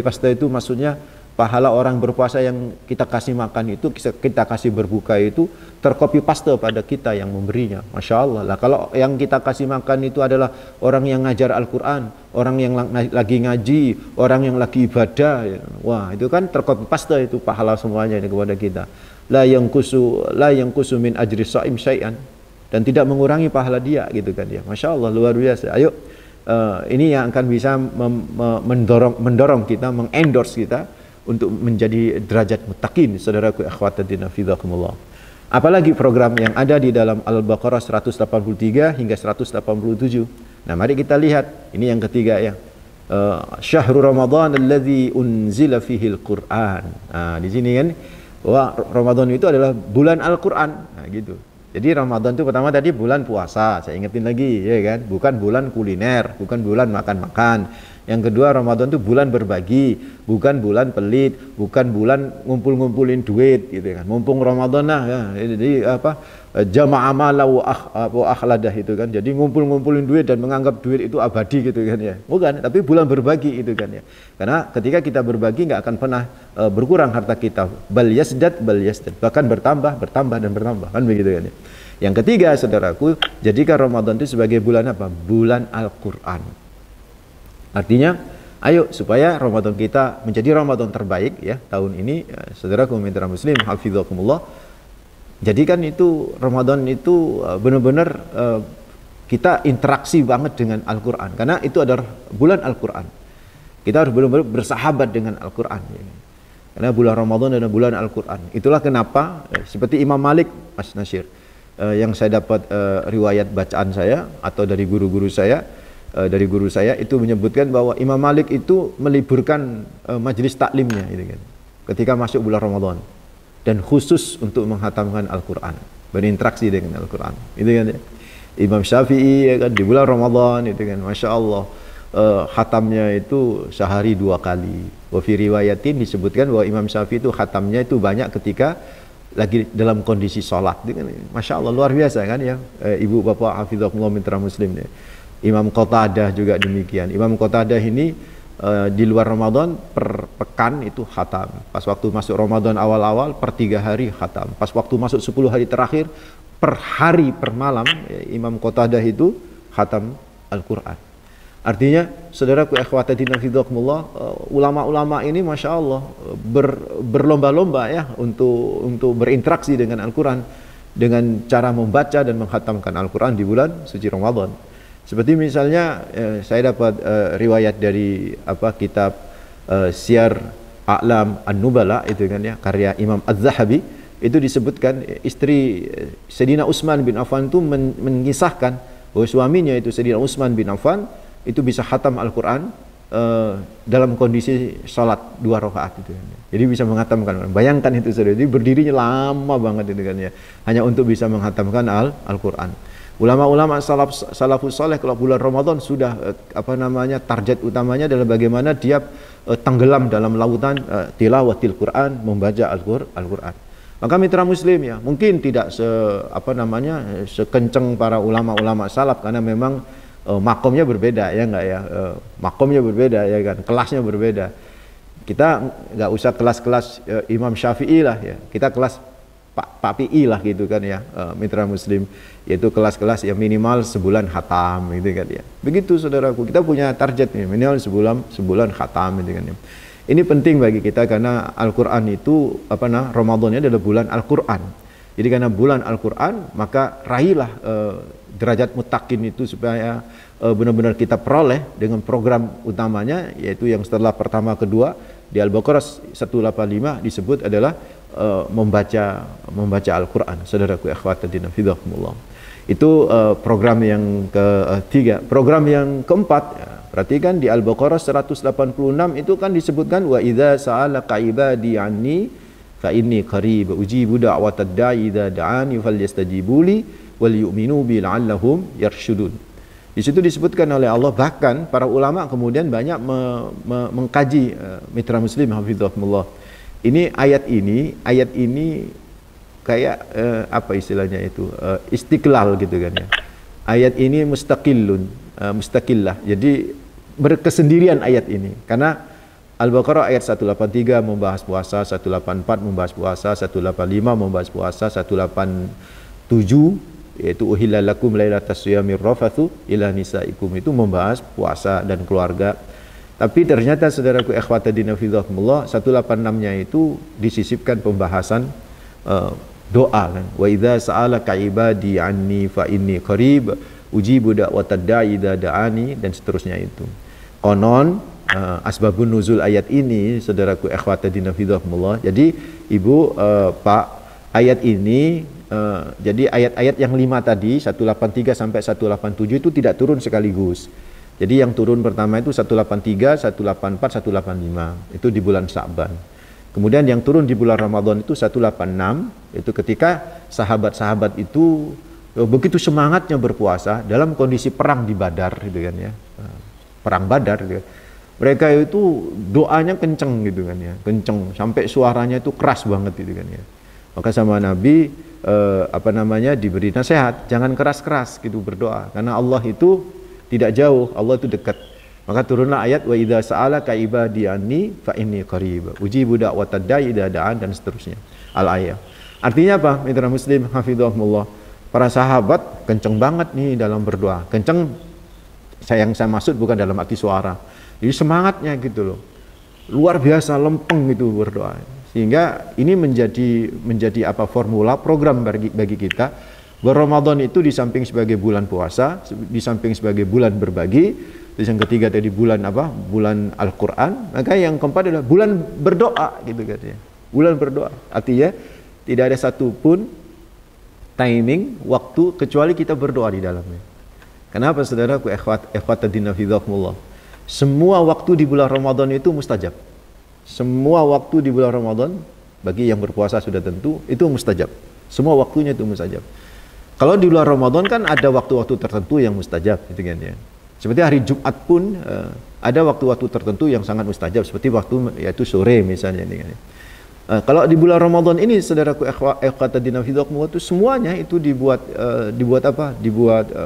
paste itu maksudnya pahala orang berpuasa yang kita kasih makan itu, kita kasih berbuka itu tercopy paste pada kita yang memberinya. Masya Allah lah. Kalau yang kita kasih makan itu adalah orang yang ngajar Al-Quran, orang yang lagi ngaji, orang yang lagi ibadah ya. Wah itu kan tercopy paste itu pahala semuanya kepada kita. La yanqusu min ajri sha'im syai'an, dan tidak mengurangi pahala dia gitu kan ya. Masya Allah luar biasa. Ayo ini yang akan bisa mendorong kita, mengendorse kita untuk menjadi derajat muttaqin, saudaraku akhwatuddin hafidhakumullah. Apalagi program yang ada di dalam Al-Baqarah 183 hingga 187. Nah, mari kita lihat ini yang ketiga ya. Syahrul Ramadan alladzi unzila fihi al-Qur'an. Nah, di sini kan wah, Ramadan itu adalah bulan Al-Qur'an. Nah, gitu. Jadi Ramadan itu pertama tadi bulan puasa, saya ingetin lagi ya kan, bukan bulan kuliner, bukan bulan makan-makan. Yang kedua Ramadan itu bulan berbagi, bukan bulan pelit, bukan bulan ngumpul-ngumpulin duit gitu kan. Mumpung Ramadan lah ya. Jadi apa jama'a mala wa akhladah itu kan. Jadi ngumpul-ngumpulin duit dan menganggap duit itu abadi gitu kan ya. Bukan, tapi bulan berbagi itu kan ya. Karena ketika kita berbagi nggak akan pernah berkurang harta kita. Bal yasdad, bahkan bertambah dan bertambah kan begitu kan ya. Yang ketiga, saudaraku, jadikan Ramadan itu sebagai bulan apa? Bulan Al-Qur'an. Artinya, ayo supaya Ramadan kita menjadi Ramadan terbaik ya tahun ini, saudaraku mitra muslim hafizakumullah. Jadikan itu Ramadan itu benar-benar kita interaksi banget dengan Al-Quran, karena itu adalah bulan Al-Quran. Kita harus benar-benar bersahabat dengan Al-Quran ya. Karena bulan Ramadan adalah bulan Al-Quran. Itulah kenapa seperti Imam Malik, Mas Nasir, yang saya dapat riwayat bacaan saya atau dari guru-guru saya, itu menyebutkan bahwa Imam Malik itu meliburkan majelis taklimnya gitu kan, ketika masuk bulan Ramadan, dan khusus untuk menghatamkan Al-Quran, berinteraksi dengan Al-Quran itu kan ya. Imam Syafi'i ya kan, di bulan Ramadan itu kan, Masya Allah, khatamnya itu sehari 2 kali. Wa fi riwayatin disebutkan bahwa Imam Syafi'i itu khatamnya itu banyak ketika lagi dalam kondisi sholat gitu kan. Masya Allah, luar biasa kan ya, ibu bapak hafizakumullah mitra muslim ya. Imam Qatadah juga demikian. Imam Qatadah ini di luar Ramadan per pekan itu khatam. Pas waktu masuk Ramadan awal-awal per 3 hari khatam. Pas waktu masuk 10 hari terakhir per hari per malam Imam Qatadah itu khatam Al-Quran. Artinya saudaraku ikhwati fillah, ulama-ulama ini Masya Allah berlomba-lomba ya untuk berinteraksi dengan Al-Quran dengan cara membaca dan menghatamkan Al-Quran di bulan suci Ramadan. Seperti misalnya saya dapat riwayat dari kitab Syiar A'lam An-Nubala itu kan ya, karya Imam Az-Zahabi, itu disebutkan istri Sayyidina Utsman bin Affan itu mengisahkan bahwa suaminya itu Sayyidina Utsman bin Affan itu bisa khatam Al-Quran dalam kondisi sholat 2 rakaat itu kan ya. Jadi bisa menghatamkan. Bayangkan itu saudara, jadi berdirinya lama banget itu kan ya, hanya untuk bisa menghatamkan Al-Quran. Ulama-ulama salafus saleh kalau bulan Ramadan sudah target utamanya adalah bagaimana dia tenggelam dalam lautan tilawatil Quran, membaca Al-Quran. Maka mitra muslim ya, mungkin tidak sekenceng para ulama-ulama salaf, karena memang makomnya berbeda ya enggak ya, makomnya berbeda ya kan, kelasnya berbeda. Kita nggak usah kelas-kelas Imam Syafi'i lah ya, kita kelas Pak PI lah gitu kan ya, mitra muslim, yaitu kelas-kelas yang minimal sebulan khatam gitu kan ya. Begitu saudaraku, kita punya target nih, minimal sebulan khatam gitu kan ya. Ini penting bagi kita karena Al-Quran itu Ramadannya adalah bulan Al-Quran. Jadi karena bulan Al-Quran, maka raihlah derajat muttaqin itu supaya benar-benar kita peroleh dengan program utamanya, yaitu yang setelah pertama kedua di Al-Baqarah 185 disebut adalah membaca Al-Quran. Saudaraku ikhwatadina fidhakumullah. Itu program yang ketiga. Program yang keempat ya, perhatikan di Al-Baqarah 186 itu kan disebutkan wa idza sa'alaka ibadi anni fa inni qarib ujibu da'watad da'i idza da'ani falyastajibu li wal yu'minu bi la'allahum yarshudun. Di situ disebutkan oleh Allah, bahkan para ulama kemudian banyak mengkaji mitra muslim hafizahumullah. Ini ayat ini kayak apa istilahnya itu, istiqlal gitu kan ya. Ayat ini mustaqillah. Jadi berkesendirian ayat ini. Karena Al-Baqarah ayat 183 membahas puasa, 184 membahas puasa, 185 membahas puasa, 187 yaitu uhilla lakum lailatas siyamir rafathu ila nisaikum, itu membahas puasa dan keluarga. Tapi ternyata saudaraku ikhwatadina fidhakumullah, 186-nya itu disisipkan pembahasan doa kan. Wa idza sa'alaka ibadi anni fa inni qarib ujibu da'watad da'i idza da'ani, dan seterusnya itu. Konon asbabun nuzul ayat ini saudaraku ikhwatadina fidhakumullah. Jadi Ibu Pak, ayat ini jadi ayat-ayat yang 5 tadi 183 sampai 187 itu tidak turun sekaligus. Jadi yang turun pertama itu 183, 184, 185 itu di bulan Sya'ban. Kemudian yang turun di bulan Ramadan itu 186, itu ketika sahabat-sahabat itu begitu semangatnya berpuasa dalam kondisi perang di Badar gitu kan ya. Perang Badar gitu. Mereka itu doanya kenceng gitu kan ya, kenceng sampai suaranya itu keras banget gitu kan ya. Maka sama Nabi apa namanya, diberi nasihat, jangan keras-keras gitu berdoa, karena Allah itu tidak jauh, Allah itu dekat. Maka turunlah ayat wa idza sa'alaka ibadi anni fa inni qarib ujibu da'watad da'i idza da'an, dan seterusnya al-ayat. Artinya apa? Mitra muslim hafizahumullah, para sahabat kenceng banget nih dalam berdoa. Kenceng yang saya maksud bukan dalam arti suara, jadi semangatnya gitu loh, luar biasa lempeng gitu berdoa. Sehingga ini menjadi apa, formula program bagi kita. Ramadan itu di samping sebagai bulan puasa, di samping sebagai bulan berbagi, terus yang ketiga tadi bulan apa? Bulan Al-Qur'an. Maka yang keempat adalah bulan berdoa gitu katanya. Bulan berdoa. Artinya tidak ada satupun timing waktu kecuali kita berdoa di dalamnya. Kenapa saudaraku ikhwatadina fidzakumullah? Semua waktu di bulan Ramadan itu mustajab. Semua waktu di bulan Ramadan bagi yang berpuasa sudah tentu itu mustajab. Semua waktunya itu mustajab. Kalau di bulan Ramadan kan ada waktu-waktu tertentu yang mustajab gitu kan ya. Seperti hari Jumat pun ada waktu-waktu tertentu yang sangat mustajab, seperti waktu yaitu sore misalnya ini kan. Kalau di bulan Ramadan ini saudaraku ikhwatadina fidzakumullah itu semuanya itu dibuat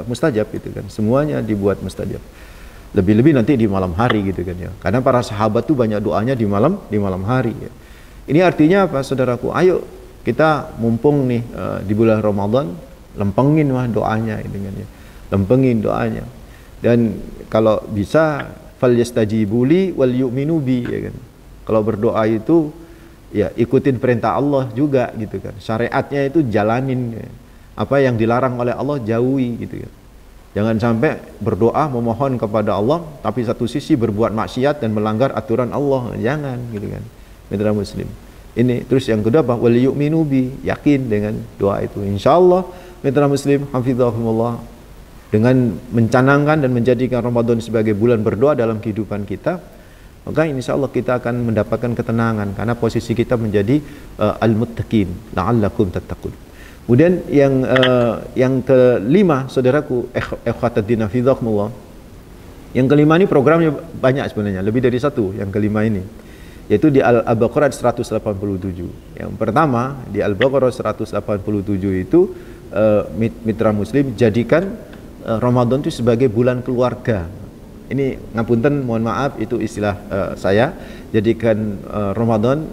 mustajab gitu kan. Semuanya dibuat mustajab. Lebih-lebih nanti di malam hari gitu kan ya. Karena para sahabat tuh banyak doanya di malam hari ya. Ini artinya apa saudaraku? Ayo kita mumpung nih di bulan Ramadan, lempengin doanya gitu kan ya. Lempengin doanya. Dan kalau bisa falyastajibu li wal yu'minu bi ya kan. Kalau berdoa itu ya ikutin perintah Allah juga gitu kan. Syariatnya itu jalanin ya. Apa yang dilarang oleh Allah jauhi gitu kan. Jangan sampai berdoa memohon kepada Allah tapi satu sisi berbuat maksiat dan melanggar aturan Allah. Jangan gitu kan. Mitra muslim. Ini terus yang kedua apa? Wal yu'minu bi, yakin dengan doa itu. Insyaallah mitra muslim hafizahumullah, dengan mencanangkan dan menjadikan Ramadan sebagai bulan berdoa dalam kehidupan kita, maka insyaallah kita akan mendapatkan ketenangan karena posisi kita menjadi al-muttaqin la'allakum tattaqun. Kemudian yang kelima saudaraku ikhwatadina fidzakumullah, yang kelima ini programnya banyak sebenarnya, lebih dari satu yang kelima ini, yaitu di Al-Baqarah 187. Yang pertama di Al-Baqarah 187 itu mitra muslim jadikan Ramadan itu sebagai bulan keluarga. Ini ngapunten, mohon maaf itu istilah saya, jadikan Ramadan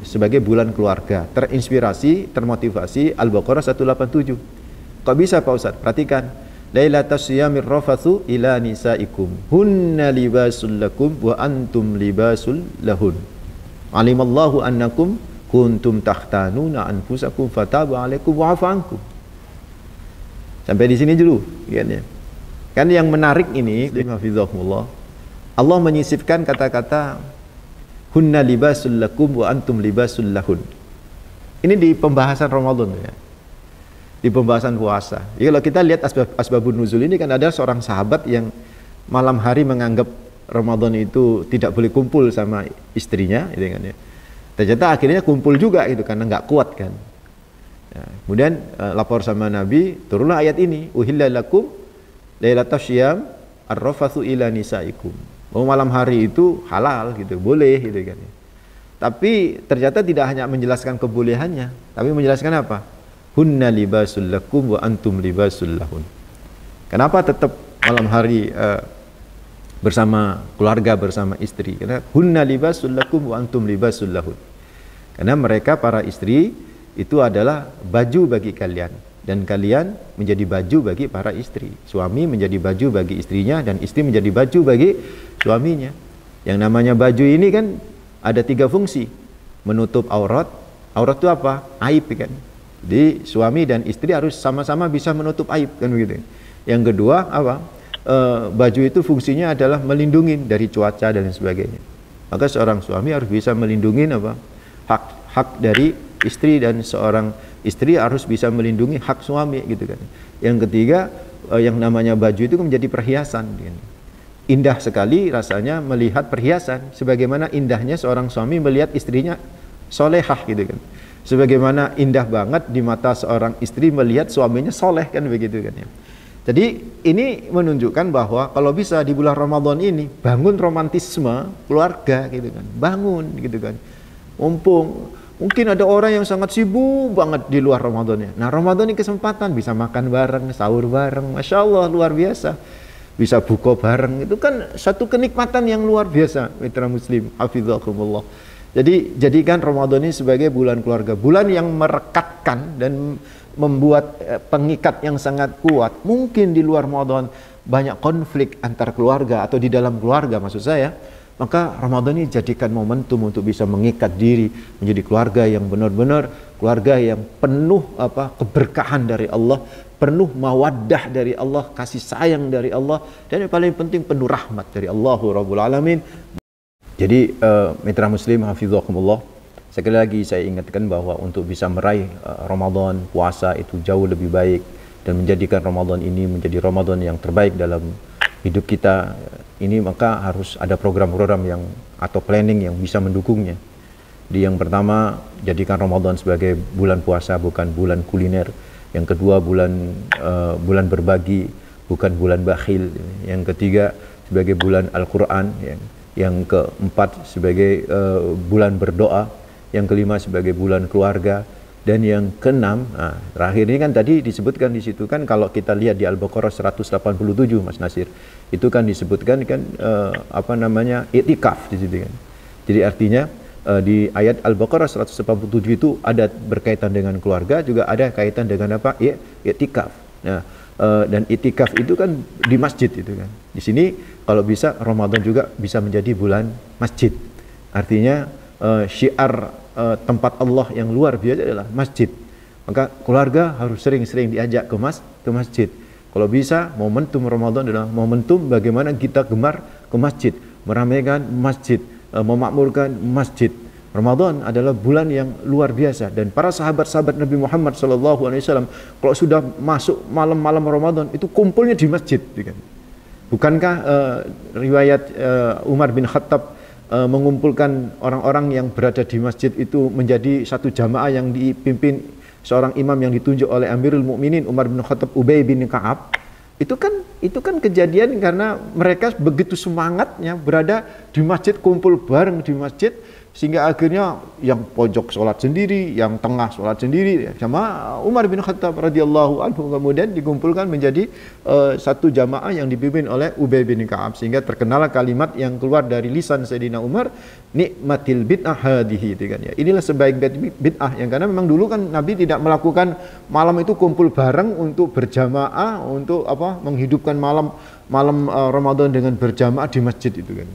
sebagai bulan keluarga. Terinspirasi, termotivasi Al-Baqarah 187. Kok bisa Pak Ustaz? Perhatikan. Lailatas siyamir rafathu ila nisaikum hunna libasul lakum wa antum libasul lahun. Alimallahu annakum kuntum takhtanuna anfusakum fataba alaikum wa afa ankum. Sampai di sini dulu kan ya. Kan yang menarik ini hafizahumullah, Allah menyisipkan kata-kata hunna libasul lakum wa antum libasul lahun. Ini di pembahasan Ramadan ya. Di pembahasan puasa. Ya, kalau kita lihat asbabun nuzul ini kan ada seorang sahabat yang malam hari menganggap Ramadan itu tidak boleh kumpul sama istrinya gitu kan ya. Ternyata akhirnya kumpul juga gitu karena nggak kuat kan. Ya, kemudian lapor sama Nabi, turunlah ayat ini, uhilla lakum lailatas syiyam ar-rafathu ila nisaikum. Mau malam hari itu halal gitu, boleh gitu kan. Tapi ternyata tidak hanya menjelaskan kebolehannya, tapi menjelaskan apa? Hunna libasul lakum wa antum libasul lahun. Kenapa tetap malam hari bersama keluarga, bersama istri? Karena hunna libasul lakum wa antum libasul lahun. Karena mereka para istri itu adalah baju bagi kalian. Dan kalian menjadi baju bagi para istri. Suami menjadi baju bagi istrinya dan istri menjadi baju bagi suaminya. Yang namanya baju ini kan ada 3 fungsi. Menutup aurat. Aurat itu apa? Aib kan. Jadi suami dan istri harus sama-sama bisa menutup aib kan begitu. Yang kedua apa? Baju itu fungsinya adalah melindungi dari cuaca dan sebagainya. Maka seorang suami harus bisa melindungi apa? Hak dari istri, dan seorang istri harus bisa melindungi hak suami gitu kan. Yang ketiga, yang namanya baju itu menjadi perhiasan gitu. Indah sekali rasanya melihat perhiasan, sebagaimana indahnya seorang suami melihat istrinya solehah gitu kan. Sebagaimana indah banget di mata seorang istri melihat suaminya soleh kan begitu kan ya. Jadi ini menunjukkan bahwa kalau bisa di bulan Ramadan ini bangun romantisme keluarga gitu kan. Bangun gitu kan. Mumpung Mungkin ada orang yang sangat sibuk banget di luar Ramadannya. Nah, Ramadan ini kesempatan bisa makan bareng, sahur bareng. Masya Allah, luar biasa. Bisa buka bareng. Itu kan satu kenikmatan yang luar biasa, mitra muslim. Hafizakumullah. Jadi, jadikan Ramadan ini sebagai bulan keluarga. Bulan yang merekatkan dan membuat pengikat yang sangat kuat. Mungkin di luar Ramadan banyak konflik antar keluarga atau di dalam keluarga maksud saya. Maka Ramadan ini jadikan momentum untuk bisa mengikat diri menjadi keluarga yang benar-benar keluarga yang penuh keberkahan dari Allah, penuh mawaddah dari Allah, kasih sayang dari Allah, dan yang paling penting penuh rahmat dari Allahu Rabbul Alamin. Jadi mitra muslim hafizakumullah, sekali lagi saya ingatkan bahwa untuk bisa meraih Ramadan puasa itu jauh lebih baik dan menjadikan Ramadan ini menjadi Ramadan yang terbaik dalam hidup kita ini, maka harus ada program-program yang atau planning yang bisa mendukungnya. Di yang pertama, jadikan Ramadan sebagai bulan puasa, bukan bulan kuliner. Yang kedua, bulan berbagi, bukan bulan bakhil. Yang ketiga, sebagai bulan Al-Quran. Yang keempat, sebagai bulan berdoa. Yang kelima, sebagai bulan keluarga. Dan yang keenam, terakhir ini kan tadi disebutkan di situ kan, kalau kita lihat di Al-Baqarah 187 Mas Nasir, itu kan disebutkan kan i'tikaf di situ kan. Jadi artinya di ayat Al-Baqarah 187 itu ada berkaitan dengan keluarga, juga ada kaitan dengan i'tikaf. Nah, dan i'tikaf itu kan di masjid itu kan. Di sini kalau bisa Ramadan juga bisa menjadi bulan masjid. Artinya syiar tempat Allah yang luar biasa adalah masjid. Maka keluarga harus sering-sering diajak ke masjid. Kalau bisa, momentum Ramadan adalah momentum bagaimana kita gemar ke masjid, meramaikan masjid, memakmurkan masjid. Ramadan adalah bulan yang luar biasa, dan para sahabat-sahabat Nabi Muhammad SAW kalau sudah masuk malam-malam Ramadan itu kumpulnya di masjid. Bukankah riwayat Umar bin Khattab mengumpulkan orang-orang yang berada di masjid itu menjadi satu jamaah yang dipimpin seorang imam yang ditunjuk oleh Amirul Mukminin Umar bin Khattab Ubay bin Ka'ab. Itu kan kejadian karena mereka begitu semangatnya berada di masjid, kumpul bareng di masjid, sehingga akhirnya yang pojok sholat sendiri, yang tengah sholat sendiri, sama Umar bin Khattab radhiyallahu anhu kemudian dikumpulkan menjadi satu jamaah yang dipimpin oleh Ubay bin Ka'ab, sehingga terkenal kalimat yang keluar dari lisan Sayyidina Umar, nikmatil bid'ah hadihi, itu kan ya. Inilah sebaik bid'ah, yang karena memang dulu kan Nabi tidak melakukan malam itu kumpul bareng untuk berjamaah, untuk menghidupkan malam Ramadan dengan berjamaah di masjid itu kan.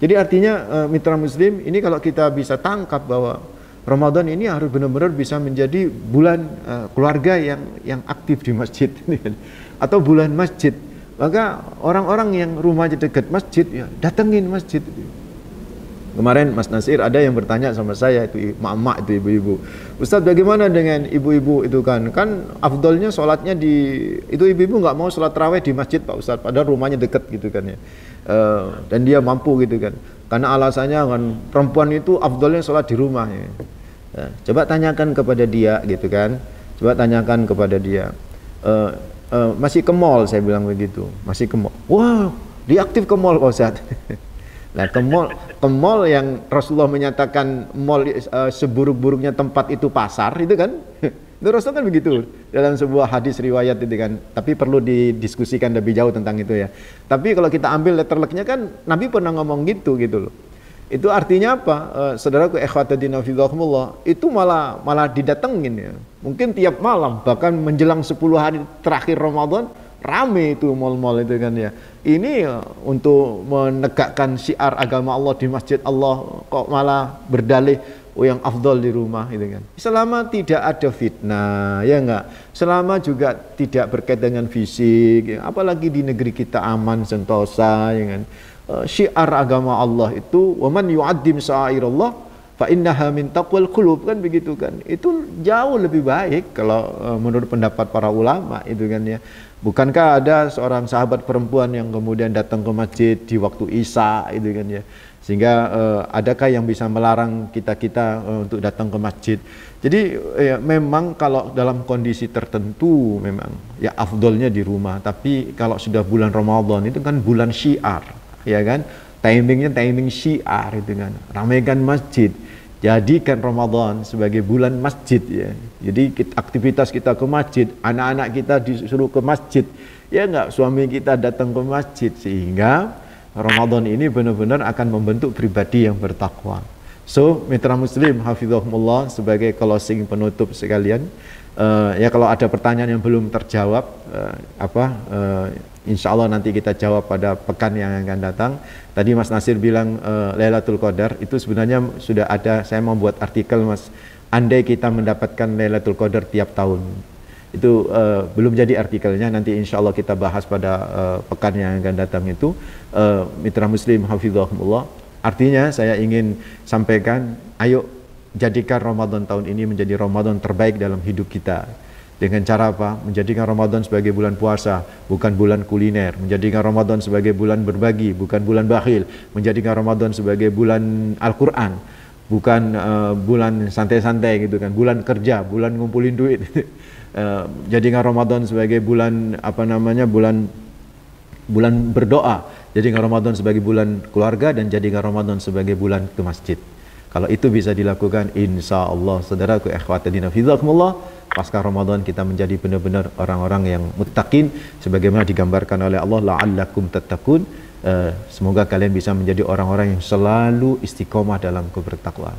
Jadi artinya mitra muslim, ini kalau kita bisa tangkap bahwa Ramadan ini harus benar-benar bisa menjadi bulan keluarga yang aktif di masjid atau bulan masjid. Maka orang-orang yang rumahnya dekat masjid, ya datengin masjid. Kemarin Mas Nasir ada yang bertanya sama saya, itu emak-emak, itu ibu-ibu, Ustadz bagaimana dengan ibu-ibu itu kan afdolnya sholatnya itu ibu-ibu nggak mau sholat tarawih di masjid Pak Ustadz, padahal rumahnya dekat gitu kan ya. Dan dia mampu gitu kan, karena alasannya kan perempuan itu afdolnya sholat di rumah ya. Coba tanyakan kepada dia gitu kan, coba tanyakan kepada dia, masih ke mall, saya bilang begitu, masih ke mall, wah dia aktif ke mall Pak Ustadz. Nah, ke mall yang Rasulullah menyatakan mall seburuk-buruknya tempat itu pasar, itu kan itu Rasul kan begitu dalam sebuah hadis riwayat itu kan. Tapi perlu didiskusikan lebih jauh tentang itu ya. Tapi kalau kita ambil letterleknya kan Nabi pernah ngomong gitu loh. Itu artinya apa? Saudaraku ikhwatuddin fillah, itu malah didatengin ya. Mungkin tiap malam, bahkan menjelang 10 hari terakhir Ramadan rame itu mal-mal itu kan ya. Ini untuk menegakkan syiar agama Allah di masjid Allah, kok malah berdalih yang afdal di rumah itu kan. Selama tidak ada fitnah, ya enggak. Selama juga tidak berkaitan dengan fisik, ya. Apalagi di negeri kita aman sentosa, ya kan. Syiar agama Allah itu, wa man yu'addim sya'airallah fa innaha min taqwal qulub, kan begitu kan. Itu jauh lebih baik kalau menurut pendapat para ulama itu kan ya. Bukankah ada seorang sahabat perempuan yang kemudian datang ke masjid di waktu Isya itu kan ya. Sehingga adakah yang bisa melarang kita untuk datang ke masjid? Jadi ya, memang kalau dalam kondisi tertentu memang ya afdolnya di rumah. Tapi kalau sudah bulan Ramadan itu kan bulan syiar, ya kan? Timingnya timing syiar itu kan. Ramaikan masjid. Jadikan Ramadan sebagai bulan masjid ya. Jadi aktivitas kita ke masjid, anak-anak kita disuruh ke masjid. Ya enggak, suami kita datang ke masjid, sehingga Ramadan ini benar-benar akan membentuk pribadi yang bertakwa. So, mitra muslim hafizahumullah, sebagai closing penutup sekalian, ya kalau ada pertanyaan yang belum terjawab, insya Allah nanti kita jawab pada pekan yang akan datang. Tadi Mas Nasir bilang Lailatul Qadar itu sebenarnya sudah ada, saya membuat artikel Mas, andai kita mendapatkan Lailatul Qadar tiap tahun. Itu belum jadi artikelnya, nanti insya Allah kita bahas pada pekan yang akan datang itu. Mitra muslim hafizahumullah, artinya saya ingin sampaikan, ayo jadikan Ramadan tahun ini menjadi Ramadan terbaik dalam hidup kita. Dengan cara apa? Menjadikan Ramadan sebagai bulan puasa, bukan bulan kuliner. Menjadikan Ramadan sebagai bulan berbagi, bukan bulan bakhil. Menjadikan Ramadan sebagai bulan Al-Quran, bukan bulan santai-santai gitu kan. Bulan kerja, bulan ngumpulin duit. Jadikan Ramadan sebagai bulan bulan berdoa. Jadikan Ramadan sebagai bulan keluarga, dan jadikan Ramadan sebagai bulan ke masjid. Kalau itu bisa dilakukan, insya Allah, saudaraku ikhwatadina fizakumullah, pasca Ramadan kita menjadi benar-benar orang-orang yang muttaqin, sebagaimana digambarkan oleh Allah, la'allakum tattaqun. Semoga kalian bisa menjadi orang-orang yang selalu istiqomah dalam kebertakwaan.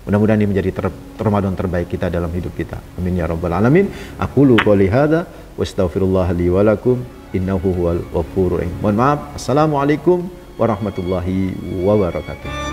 Mudah-mudahan ini menjadi Ramadan terbaik kita dalam hidup kita. Amin ya rabbal alamin. Aqulu qouli hadza wa astaghfirullah li wa lakum innahu huwal ghafurur rahim. Mohon maaf. Assalamualaikum warahmatullahi wabarakatuh.